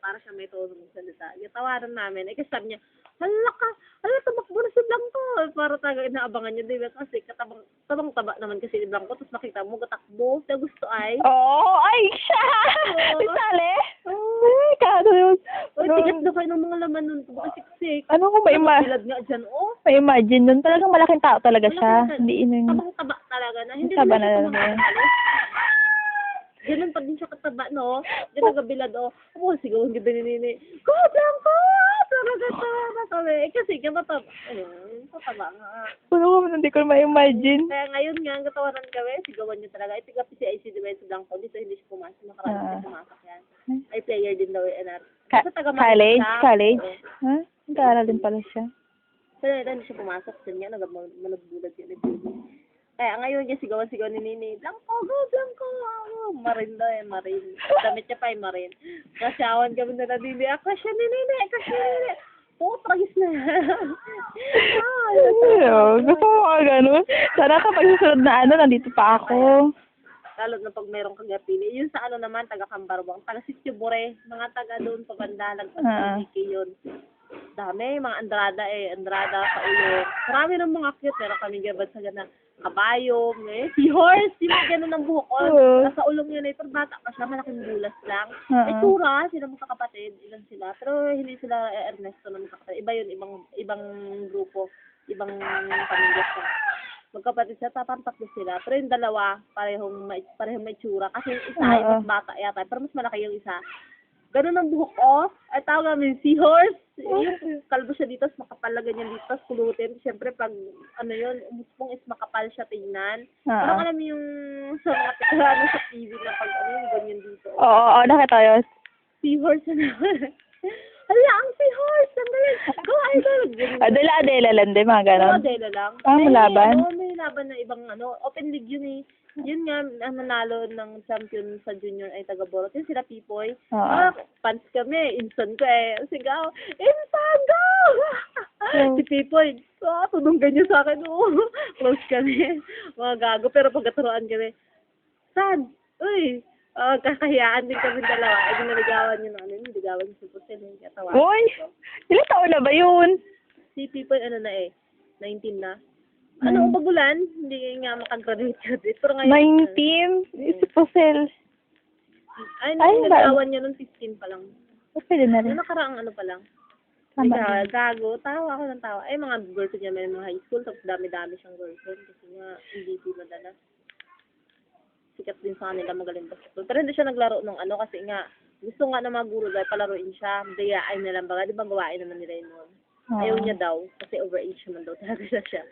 para siya may tono magsalita. Yung tawaran namin, kasi sabi niya, hala, tumakbo na si Blanco. Para taga inaabangan niya, di ba? Kasi tabang-taba naman kasi si Blanco, tapos makita mo, katakbo, sa gusto ay. Oo, ay, siya! Pisali? Ay, kado yun. Uy, tigas na kayo ng mga laman nun, siksik. Ano ko Bilad nga dyan, oh. ma-imagine nun? Talagang malaking tao talaga siya. Malaking- Hindi ino yung... Tabang-taba talaga na. Hindi Taba naman siya na tumama talaga. sa alis. Ganun pa din siya kataba, no? Ganun kabilad, oh. Oo, siguro hindi binini. Go, Blanco! Talaga kami. Kasi mataba. Ayun, mataba nga. Puno ko, hindi ko ma-imagine. Kaya ngayon nga, ang katawanan kami, sigawan niya talaga. Ito kasi si IC Defense Blanco, dito hindi siya pumasok. Nakaraan siya pumasok yan. Ay, player din daw yung NR. College? Ha? Nag-aaral din pala siya. Pero hindi siya pumasok. Kasi nga, nagbulag yun. Kaya ngayon niya sigawan ni Nini, Blanco, go, Blanco! Marin daw marin. Damit niya pa marin. Kasyawan kami na Nini, akasya ni Nini, akasya ni Nini. Oo, tragis na. Gusto ko mga ganun. Sana kapag susunod na nandito pa ako. Lalo na pag mayroong kagapili. Yun sa naman, taga-Cambarwang, taga-Sitio Bore, mga taga doon pa banda, nagpag-PDK yun. Dami, mga Andrada sa ulo. Marami ng mga cute, pero kami gabad sa gana. Kabayo, seahorse, yung mga ganun ng buhok. Nasa ulong yun pero bata pa siya, malaking bulas lang. Tura, sila magkakapatid, ilan sila. Pero hindi sila Ernesto na magkakapatid. Iba yun, ibang grupo, ibang pamilya siya. Magkapatid siya, tatang tatlo sila. Pero yung dalawa, parehong may tsura. Kasi yung isa ay mas bata yata, pero mas malaki yung isa. Ganun ang buhok, ay tawag namin seahorse. Yung kalbo siya dito, makapal na ganyan dito, kulutin. Siyempre, pag yun, umuspong is makapal siya tingnan. Parang alam mo yung sa mga sa TV na pag yung ganyan dito. Oo, nakita yun. Seahorse na naman. Hala, ang seahorse! Ang galing! Go, idol! Adela lang din, mga ganon. Adela lang. May laban? May laban na ibang open league yun eh. Yun nga, ang nanalo ng champion sa junior ay taga-Borot. Yun sila Pipoy. Fans kami. Insan ko sigaw, Insan, go! Si Pipoy, tununggan niya sa akin. Close kami. Mga gago. Pero pagkaturoan kami, San? Uy! Kakahiyaan din kami dalawa. Ay, naligawan niyo na niligawan niyo si Pusel. Uy! Ilang taon na ba yun? Si Pipoy, 19 na. Bagulan? Hindi nga makag-graduate. Pero ngayon, 19? Si Pusel. Ay, naligawan niya nung 15 pa lang. Pwede na rin. Yung nakaraang pa lang. Gago. Tawa ako ng tawa. Ay, mga girlfriend niya, may mga high school. Tapos dami-dami siyang girlfriend. Kasi nga, hindi po madala. Sikat din sa kanila, magaling basketball. Pero hindi siya naglaro nung kasi nga, gusto nga na mga guro dahil palaruin siya. Dayain na lang baga. Di ba gawain naman nila yun nun? Ayaw niya daw. Kasi overage naman daw talaga siya.